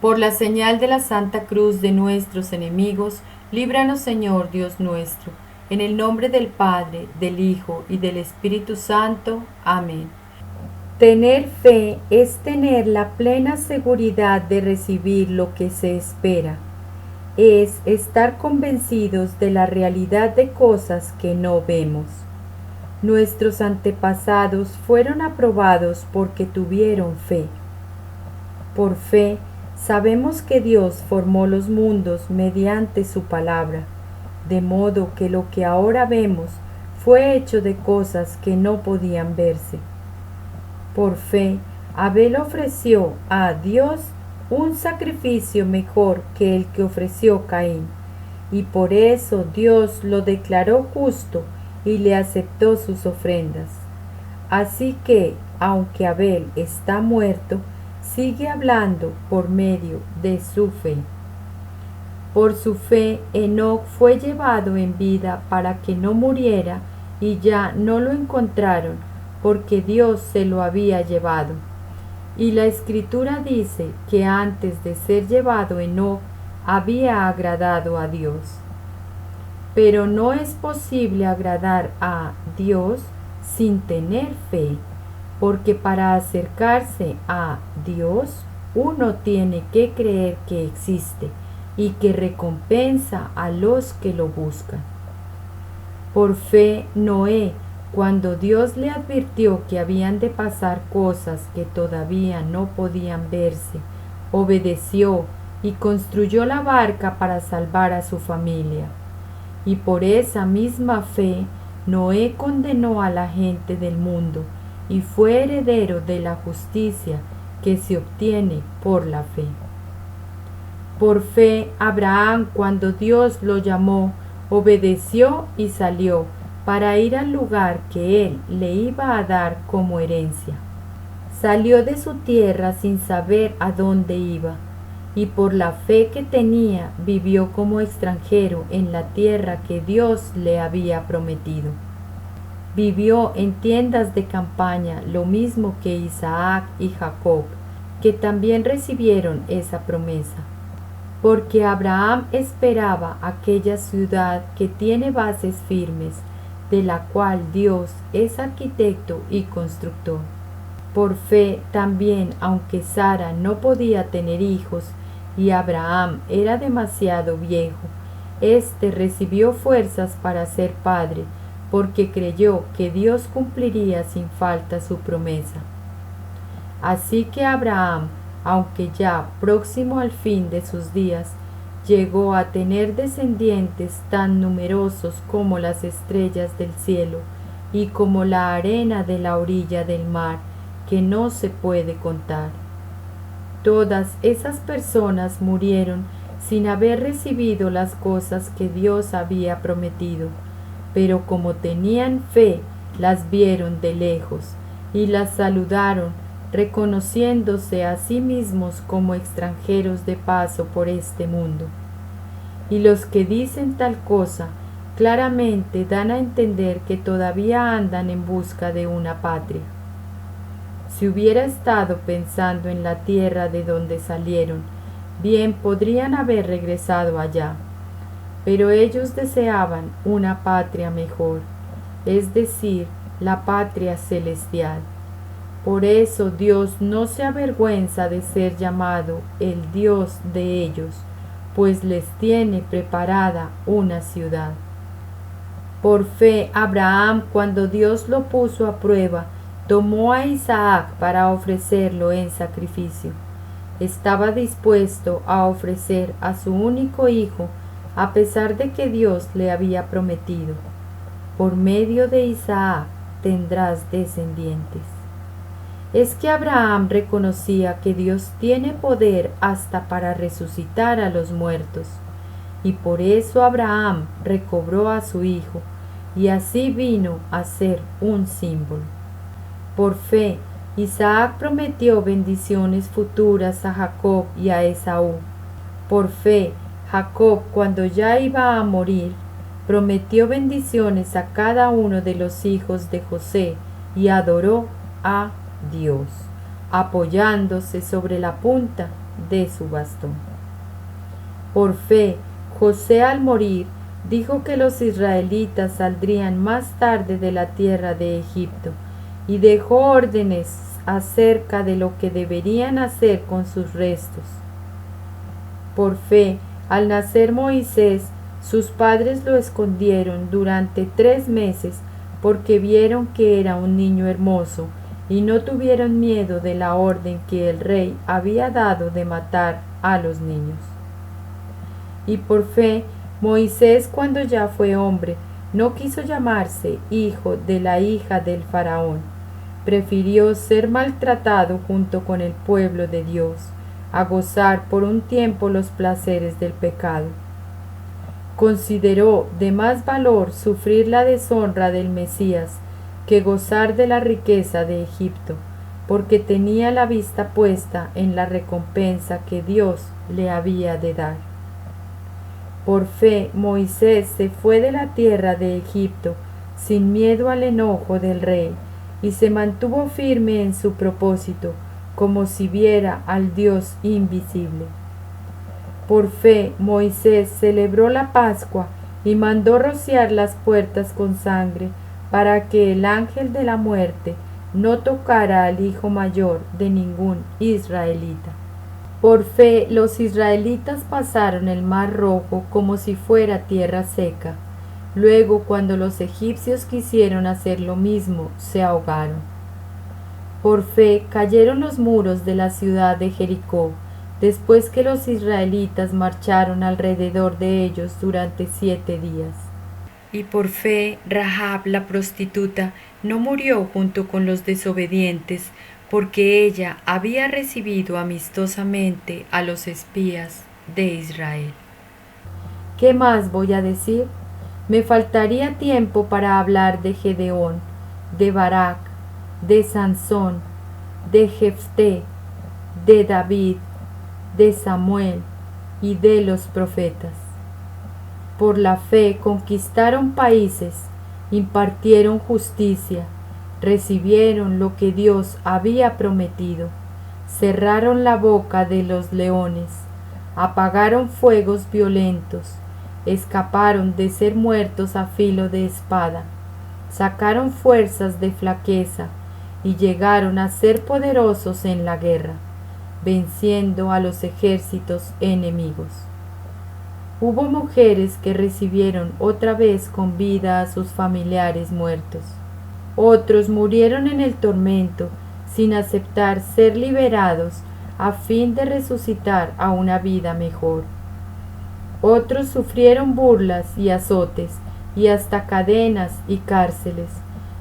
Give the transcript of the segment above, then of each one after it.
Por la señal de la Santa Cruz de nuestros enemigos, líbranos, Señor Dios nuestro, en el nombre del Padre, del Hijo y del Espíritu Santo. Amén. Tener fe es tener la plena seguridad de recibir lo que se espera. Es estar convencidos de la realidad de cosas que no vemos. Nuestros antepasados fueron aprobados porque tuvieron fe. Por fe, sabemos que Dios formó los mundos mediante su palabra, de modo que lo que ahora vemos fue hecho de cosas que no podían verse. Por fe, Abel ofreció a Dios un sacrificio mejor que el que ofreció Caín, y por eso Dios lo declaró justo y le aceptó sus ofrendas. Así que, aunque Abel está muerto, sigue hablando por medio de su fe. Por su fe, Enoc fue llevado en vida para que no muriera y ya no lo encontraron, porque Dios se lo había llevado. Y la Escritura dice que antes de ser llevado Enoc había agradado a Dios. Pero no es posible agradar a Dios sin tener fe, porque para acercarse a Dios uno tiene que creer que existe y que recompensa a los que lo buscan. Por fe, Noé, cuando Dios le advirtió que habían de pasar cosas que todavía no podían verse, obedeció y construyó la barca para salvar a su familia. Y por esa misma fe, Noé condenó a la gente del mundo y fue heredero de la justicia que se obtiene por la fe. Por fe, Abraham, cuando Dios lo llamó, obedeció y salió para ir al lugar que él le iba a dar como herencia. Salió de su tierra sin saber a dónde iba, y por la fe que tenía vivió como extranjero en la tierra que Dios le había prometido. Vivió en tiendas de campaña, lo mismo que Isaac y Jacob, que también recibieron esa promesa, porque Abraham esperaba aquella ciudad que tiene bases firmes, de la cual Dios es arquitecto y constructor. Por fe también, aunque Sara no podía tener hijos y Abraham era demasiado viejo, éste recibió fuerzas para ser padre, porque creyó que Dios cumpliría sin falta su promesa. Así que Abraham, aunque ya próximo al fin de sus días, llegó a tener descendientes tan numerosos como las estrellas del cielo y como la arena de la orilla del mar, que no se puede contar. Todas esas personas murieron sin haber recibido las cosas que Dios había prometido, pero como tenían fe, las vieron de lejos y las saludaron, reconociéndose a sí mismos como extranjeros de paso por este mundo. Y los que dicen tal cosa claramente dan a entender que todavía andan en busca de una patria. Si hubiera estado pensando en la tierra de donde salieron, bien podrían haber regresado allá, pero ellos deseaban una patria mejor, es decir, la patria celestial. Por eso Dios no se avergüenza de ser llamado el Dios de ellos, pues les tiene preparada una ciudad. Por fe, Abraham, cuando Dios lo puso a prueba, tomó a Isaac para ofrecerlo en sacrificio. Estaba dispuesto a ofrecer a su único hijo, a pesar de que Dios le había prometido: por medio de Isaac tendrás descendientes. Es que Abraham reconocía que Dios tiene poder hasta para resucitar a los muertos, y por eso Abraham recobró a su hijo, y así vino a ser un símbolo. Por fe, Isaac prometió bendiciones futuras a Jacob y a Esaú. Por fe, Jacob, cuando ya iba a morir, prometió bendiciones a cada uno de los hijos de José y adoró a Dios, apoyándose sobre la punta de su bastón. Por fe, José al morir dijo que los israelitas saldrían más tarde de la tierra de Egipto y dejó órdenes acerca de lo que deberían hacer con sus restos. Por fe, al nacer Moisés, sus padres lo escondieron durante 3 meses porque vieron que era un niño hermoso y no tuvieron miedo de la orden que el rey había dado de matar a los niños. Y por fe, Moisés, cuando ya fue hombre, no quiso llamarse hijo de la hija del faraón. Prefirió ser maltratado junto con el pueblo de Dios, a gozar por un tiempo los placeres del pecado. Consideró de más valor sufrir la deshonra del Mesías que gozar de la riqueza de Egipto, porque tenía la vista puesta en la recompensa que Dios le había de dar. Por fe, Moisés se fue de la tierra de Egipto sin miedo al enojo del rey, y se mantuvo firme en su propósito, como si viera al Dios invisible. Por fe, Moisés celebró la Pascua y mandó rociar las puertas con sangre, para que el ángel de la muerte no tocara al hijo mayor de ningún israelita. Por fe, los israelitas pasaron el mar Rojo como si fuera tierra seca. Luego, cuando los egipcios quisieron hacer lo mismo, se ahogaron. Por fe, cayeron los muros de la ciudad de Jericó, después que los israelitas marcharon alrededor de ellos durante 7 días. Y por fe, Rahab la prostituta no murió junto con los desobedientes, porque ella había recibido amistosamente a los espías de Israel. ¿Qué más voy a decir? Me faltaría tiempo para hablar de Gedeón, de Barak, de Sansón, de Jefté, de David, de Samuel y de los profetas. Por la fe conquistaron países, impartieron justicia, recibieron lo que Dios había prometido, cerraron la boca de los leones, apagaron fuegos violentos, escaparon de ser muertos a filo de espada, sacaron fuerzas de flaqueza y llegaron a ser poderosos en la guerra, venciendo a los ejércitos enemigos. Hubo mujeres que recibieron otra vez con vida a sus familiares muertos. Otros murieron en el tormento sin aceptar ser liberados a fin de resucitar a una vida mejor. Otros sufrieron burlas y azotes y hasta cadenas y cárceles,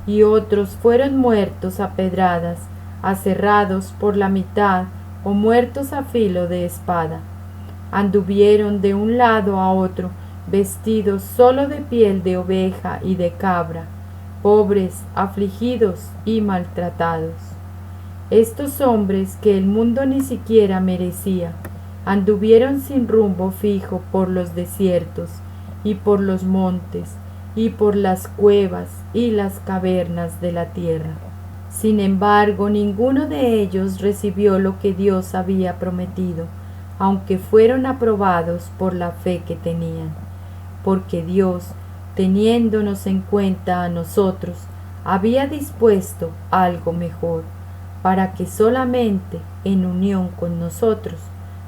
y otros fueron muertos a pedradas, aserrados por la mitad o muertos a filo de espada. Anduvieron de un lado a otro, vestidos solo de piel de oveja y de cabra, pobres, afligidos y maltratados. Estos hombres que el mundo ni siquiera merecía, anduvieron sin rumbo fijo por los desiertos y por los montes y por las cuevas y las cavernas de la tierra. Sin embargo, ninguno de ellos recibió lo que Dios había prometido, aunque fueron aprobados por la fe que tenían, porque Dios, teniéndonos en cuenta a nosotros, había dispuesto algo mejor, para que solamente en unión con nosotros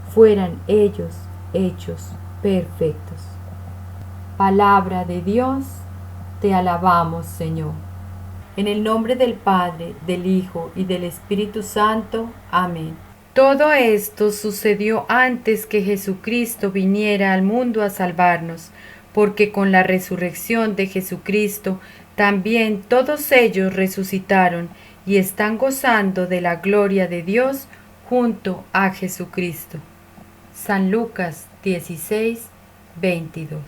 fueran ellos hechos perfectos. Palabra de Dios, te alabamos, Señor. En el nombre del Padre, del Hijo y del Espíritu Santo. Amén. Todo esto sucedió antes que Jesucristo viniera al mundo a salvarnos, porque con la resurrección de Jesucristo también todos ellos resucitaron y están gozando de la gloria de Dios junto a Jesucristo. San Lucas 16, 22.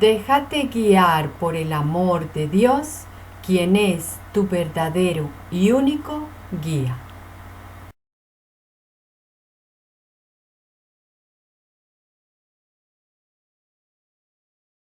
Déjate guiar por el amor de Dios, quien es tu verdadero y único guía.